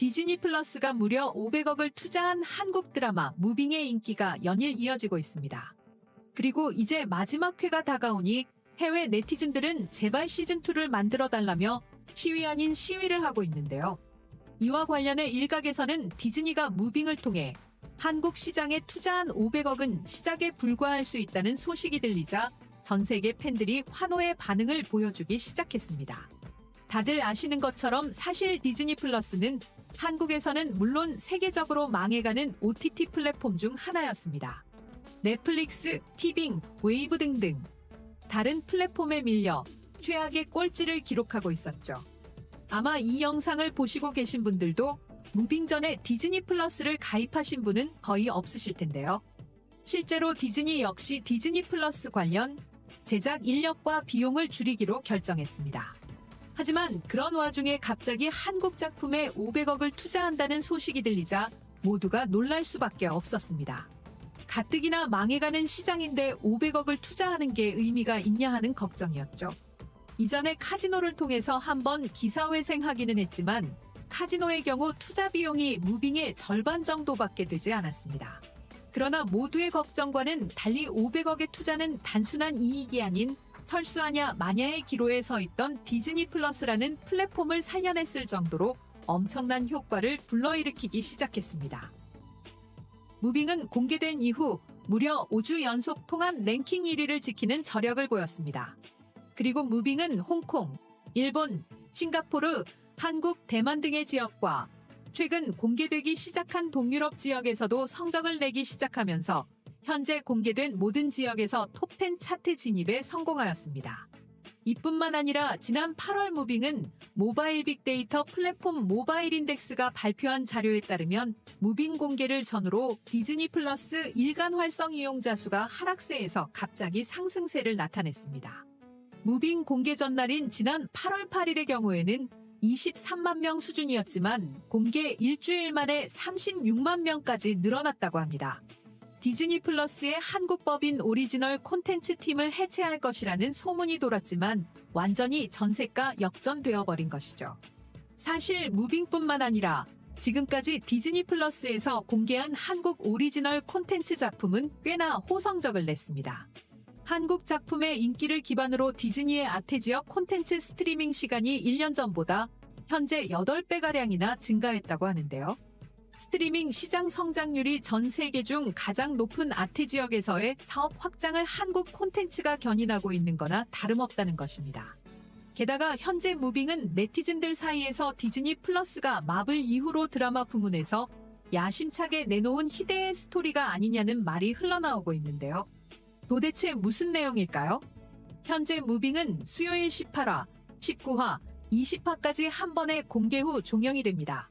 디즈니 플러스가 무려 500억을 투자한 한국 드라마 무빙의 인기가 연일 이어지고 있습니다. 그리고 이제 마지막 회가 다가오니 해외 네티즌들은 제발 시즌2를 만들어달라며 시위 아닌 시위를 하고 있는데요. 이와 관련해 일각에서는 디즈니가 무빙을 통해 한국 시장에 투자한 500억은 시작에 불과할 수 있다는 소식이 들리자 전 세계 팬들이 환호의 반응을 보여주기 시작했습니다. 다들 아시는 것처럼 사실 디즈니 플러스는 한국에서는 물론 세계적으로 망해가는 OTT 플랫폼 중 하나였습니다. 넷플릭스, 티빙, 웨이브 등등 다른 플랫폼에 밀려 최악의 꼴찌를 기록하고 있었죠. 아마 이 영상을 보시고 계신 분들도 무빙 전에 디즈니 플러스를 가입하신 분은 거의 없으실 텐데요. 실제로 디즈니 역시 디즈니 플러스 관련 제작 인력과 비용을 줄이기로 결정했습니다. 하지만 그런 와중에 갑자기 한국 작품에 500억을 투자한다는 소식이 들리자 모두가 놀랄 수밖에 없었습니다. 가뜩이나 망해가는 시장인데 500억을 투자하는 게 의미가 있냐 하는 걱정이었죠. 이전에 카지노를 통해서 한번 기사회생하기는 했지만 카지노의 경우 투자 비용이 무빙의 절반 정도밖에 되지 않았습니다. 그러나 모두의 걱정과는 달리 500억의 투자는 단순한 이익이 아닌 철수하냐 마냐의 기로에 서 있던 디즈니 플러스라는 플랫폼을 살려냈을 정도로 엄청난 효과를 불러일으키기 시작했습니다. 무빙은 공개된 이후 무려 5주 연속 통합 랭킹 1위를 지키는 저력을 보였습니다. 그리고 무빙은 홍콩, 일본, 싱가포르, 한국, 대만 등의 지역과 최근 공개되기 시작한 동유럽 지역에서도 성적을 내기 시작하면서 현재 공개된 모든 지역에서 톱10 차트 진입에 성공하였습니다. 이뿐만 아니라 지난 8월 무빙은 모바일 빅데이터 플랫폼 모바일인덱스가 발표한 자료에 따르면 무빙 공개를 전후로 디즈니 플러스 일간 활성 이용자 수가 하락세에서 갑자기 상승세를 나타냈습니다. 무빙 공개 전날인 지난 8월 8일의 경우에는 23만 명 수준이었지만 공개 일주일 만에 36만 명까지 늘어났다고 합니다. 디즈니 플러스의 한국 법인 오리지널 콘텐츠 팀을 해체할 것이라는 소문이 돌았지만 완전히 전세가 역전되어 버린 것이죠. 사실 무빙뿐만 아니라 지금까지 디즈니 플러스에서 공개한 한국 오리지널 콘텐츠 작품은 꽤나 호성적을 냈습니다. 한국 작품의 인기를 기반으로 디즈니의 아태지역 콘텐츠 스트리밍 시간이 1년 전보다 현재 8배가량이나 증가했다고 하는데요. 스트리밍 시장 성장률이 전 세계 중 가장 높은 아태지역에서의 사업 확장을 한국 콘텐츠가 견인하고 있는 거나 다름없다는 것입니다. 게다가 현재 무빙은 네티즌들 사이에서 디즈니 플러스가 마블 이후로 드라마 부문에서 야심차게 내놓은 희대의 스토리가 아니냐는 말이 흘러나오고 있는데요. 도대체 무슨 내용일까요? 현재 무빙은 수요일 18화, 19화, 20화까지 한 번에 공개 후 종영이 됩니다.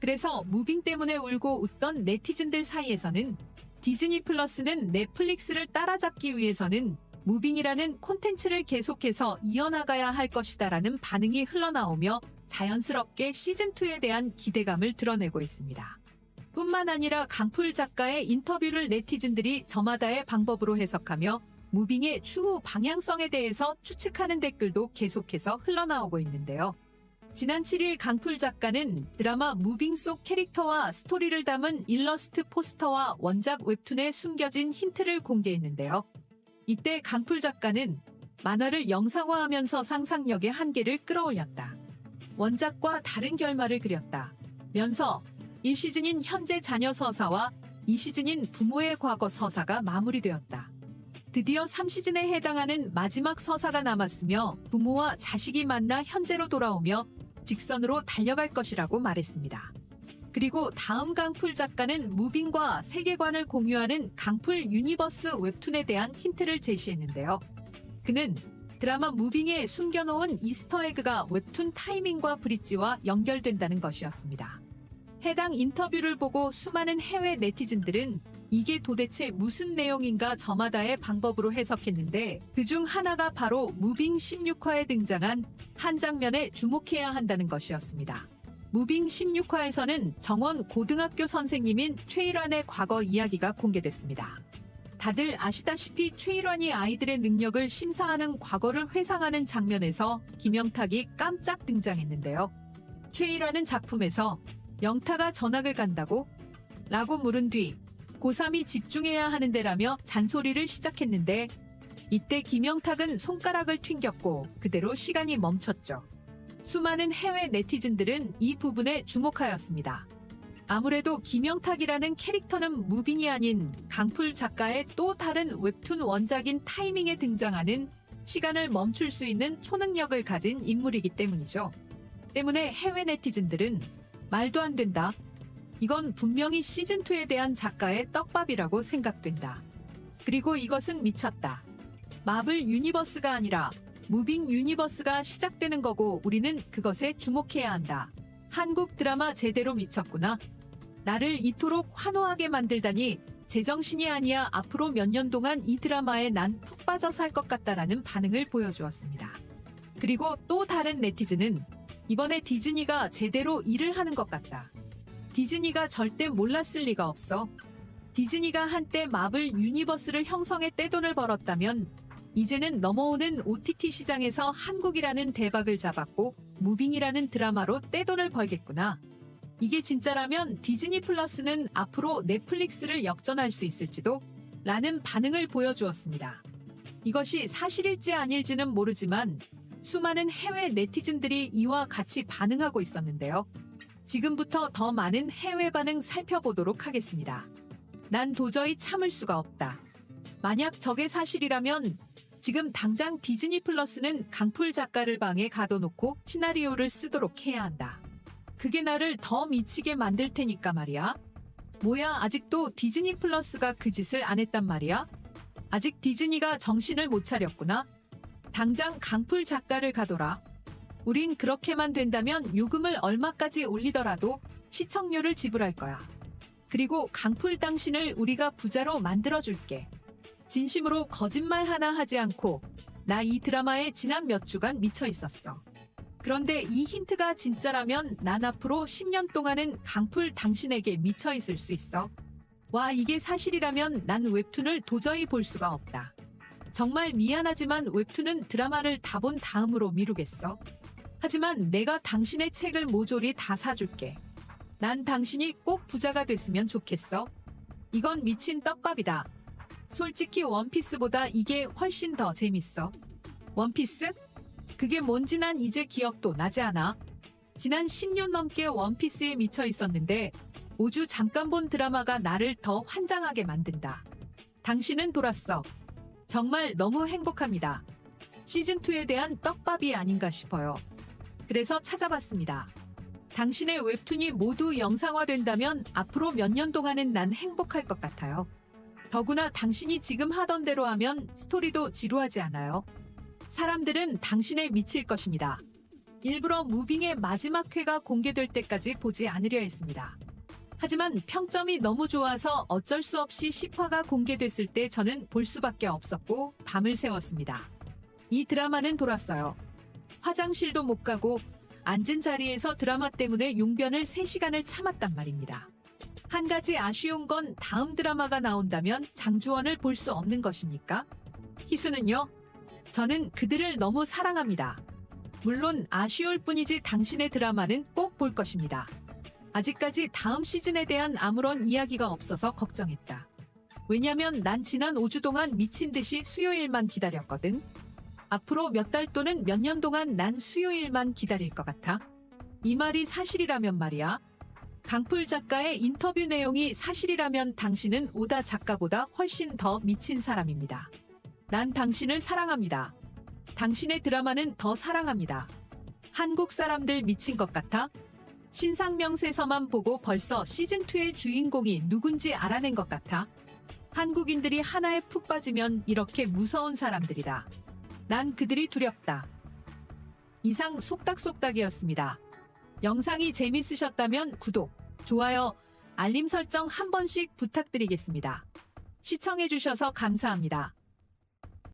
그래서 무빙 때문에 울고 웃던 네티즌들 사이에서는 디즈니 플러스는 넷플릭스를 따라잡기 위해서는 무빙이라는 콘텐츠를 계속해서 이어나가야 할 것이다라는 반응이 흘러나오며 자연스럽게 시즌2에 대한 기대감을 드러내고 있습니다. 뿐만 아니라 강풀 작가의 인터뷰를 네티즌들이 저마다의 방법으로 해석하며 무빙의 추후 방향성에 대해서 추측하는 댓글도 계속해서 흘러나오고 있는데요. 지난 7일 강풀 작가는 드라마 무빙 속 캐릭터와 스토리를 담은 일러스트 포스터와 원작 웹툰에 숨겨진 힌트를 공개했는데요. 이때 강풀 작가는 만화를 영상화하면서 상상력의 한계를 끌어올렸다. 원작과 다른 결말을 그렸다. 면서 1시즌인 현재 자녀 서사와 2시즌인 부모의 과거 서사가 마무리되었다. 드디어 3시즌에 해당하는 마지막 서사가 남았으며 부모와 자식이 만나 현재로 돌아오며 직선으로 달려갈 것이라고 말했습니다. 그리고 다음 강풀 작가는 무빙과 세계관을 공유하는 강풀 유니버스 웹툰에 대한 힌트를 제시했는데요. 그는 드라마 무빙에 숨겨놓은 이스터에그가 웹툰 타이밍과 브릿지와 연결된다는 것이었습니다. 해당 인터뷰를 보고 수많은 해외 네티즌들은 이게 도대체 무슨 내용인가 저마다의 방법으로 해석했는데 그중 하나가 바로 무빙 16화에 등장한 한 장면에 주목해야 한다는 것이었습니다. 무빙 16화에서는 정원 고등학교 선생님인 최일환의 과거 이야기가 공개됐습니다. 다들 아시다시피 최일환이 아이들의 능력을 심사하는 과거를 회상하는 장면에서 김영탁이 깜짝 등장했는데요. 최일환은 작품에서 영타가 전학을 간다고? 라고 물은 뒤 고3이 집중해야 하는데라며 잔소리를 시작했는데 이때 김영탁은 손가락을 튕겼고 그대로 시간이 멈췄죠. 수많은 해외 네티즌들은 이 부분에 주목하였습니다. 아무래도 김영탁이라는 캐릭터는 무빙이 아닌 강풀 작가의 또 다른 웹툰 원작인 타이밍에 등장하는 시간을 멈출 수 있는 초능력을 가진 인물이기 때문이죠. 때문에 해외 네티즌들은 말도 안 된다. 이건 분명히 시즌2에 대한 작가의 떡밥이라고 생각된다. 그리고 이것은 미쳤다. 마블 유니버스가 아니라 무빙 유니버스가 시작되는 거고 우리는 그것에 주목해야 한다. 한국 드라마 제대로 미쳤구나. 나를 이토록 환호하게 만들다니 제정신이 아니야. 앞으로 몇 년 동안 이 드라마에 난 푹 빠져 살 것 같다라는 반응을 보여주었습니다. 그리고 또 다른 네티즌은 이번에 디즈니가 제대로 일을 하는 것 같다. 디즈니가 절대 몰랐을 리가 없어. 디즈니가 한때 마블 유니버스를 형성해 떼돈을 벌었다면 이제는 넘어오는 OTT 시장에서 한국이라는 대박을 잡았고 무빙이라는 드라마로 떼돈을 벌겠구나. 이게 진짜라면 디즈니 플러스는 앞으로 넷플릭스를 역전할 수 있을지도? 라는 반응을 보여주었습니다. 이것이 사실일지 아닐지는 모르지만 수많은 해외 네티즌들이 이와 같이 반응하고 있었는데요. 지금부터 더 많은 해외 반응 살펴보도록 하겠습니다. 난 도저히 참을 수가 없다. 만약 저게 사실이라면 지금 당장 디즈니 플러스는 강풀 작가를 방에 가둬놓고 시나리오를 쓰도록 해야 한다. 그게 나를 더 미치게 만들 테니까 말이야. 뭐야, 아직도 디즈니 플러스가 그 짓을 안 했단 말이야? 아직 디즈니가 정신을 못 차렸구나. 당장 강풀 작가를 가둬라. 우린 그렇게만 된다면 요금을 얼마까지 올리더라도 시청료를 지불할 거야. 그리고 강풀 당신을 우리가 부자로 만들어줄게. 진심으로 거짓말 하나 하지 않고 나 이 드라마에 지난 몇 주간 미쳐 있었어. 그런데 이 힌트가 진짜라면 난 앞으로 10년 동안은 강풀 당신에게 미쳐 있을 수 있어. 와, 이게 사실이라면 난 웹툰을 도저히 볼 수가 없다. 정말 미안하지만 웹툰은 드라마를 다 본 다음으로 미루겠어. 하지만 내가 당신의 책을 모조리 다 사줄게. 난 당신이 꼭 부자가 됐으면 좋겠어. 이건 미친 떡밥이다. 솔직히 원피스보다 이게 훨씬 더 재밌어. 원피스? 그게 뭔지 난 이제 기억도 나지 않아. 지난 10년 넘게 원피스에 미쳐 있었는데 5주 잠깐 본 드라마가 나를 더 환장하게 만든다. 당신은 돌았어. 정말 너무 행복합니다. 시즌2에 대한 떡밥이 아닌가 싶어요. 그래서 찾아봤습니다. 당신의 웹툰이 모두 영상화된다면 앞으로 몇 년 동안은 난 행복할 것 같아요. 더구나 당신이 지금 하던 대로 하면 스토리도 지루하지 않아요. 사람들은 당신에 미칠 것입니다. 일부러 무빙의 마지막 회가 공개될 때까지 보지 않으려 했습니다. 하지만 평점이 너무 좋아서 어쩔 수 없이 10화가 공개됐을 때 저는 볼 수밖에 없었고 밤을 새웠습니다. 이 드라마는 돌았어요. 화장실도 못 가고 앉은 자리에서 드라마 때문에 용변을 3시간을 참았단 말입니다. 한 가지 아쉬운 건 다음 드라마가 나온다면 장주원을 볼 수 없는 것입니까? 희수는요? 저는 그들을 너무 사랑합니다. 물론 아쉬울 뿐이지 당신의 드라마는 꼭 볼 것입니다. 아직까지 다음 시즌에 대한 아무런 이야기가 없어서 걱정했다. 왜냐면 난 지난 5주 동안 미친 듯이 수요일만 기다렸거든. 앞으로 몇 달 또는 몇 년 동안 난 수요일만 기다릴 것 같아. 이 말이 사실이라면 말이야. 강풀 작가의 인터뷰 내용이 사실이라면 당신은 오다 작가보다 훨씬 더 미친 사람입니다. 난 당신을 사랑합니다. 당신의 드라마는 더 사랑합니다. 한국 사람들 미친 것 같아? 신상명세서만 보고 벌써 시즌2의 주인공이 누군지 알아낸 것 같아? 한국인들이 하나에 푹 빠지면 이렇게 무서운 사람들이다. 난 그들이 두렵다. 이상 속닥속닥이었습니다. 영상이 재밌으셨다면 구독, 좋아요, 알림 설정 한 번씩 부탁드리겠습니다. 시청해주셔서 감사합니다.